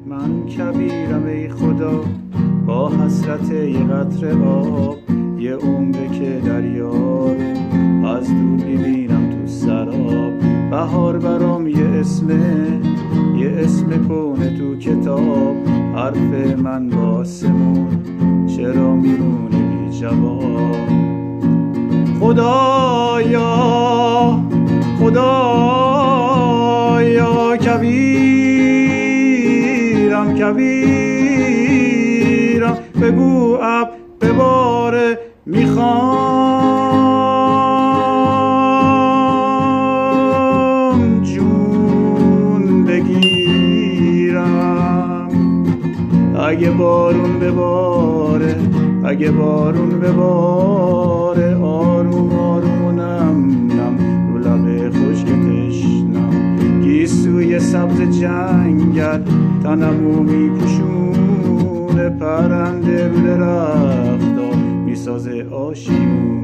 من کبیرم ای خدا، با حسرت یه قطره آب، یه عمره که دریا رو از دور میبینم تو سراب. بهار برام یه اسم کنه تو کتاب، حرف من با آسمون چرا میمونه بی جواب. خدایا خدایا کبیرم بگو اب بباره، میخوام جون بگیرم. اگه بارون بباره آروم آرومونم رو لب خشک تشنم. گیسوی سبز جنگل تنمو میپوشونه، پرنده رو درختا میسازه آشیون.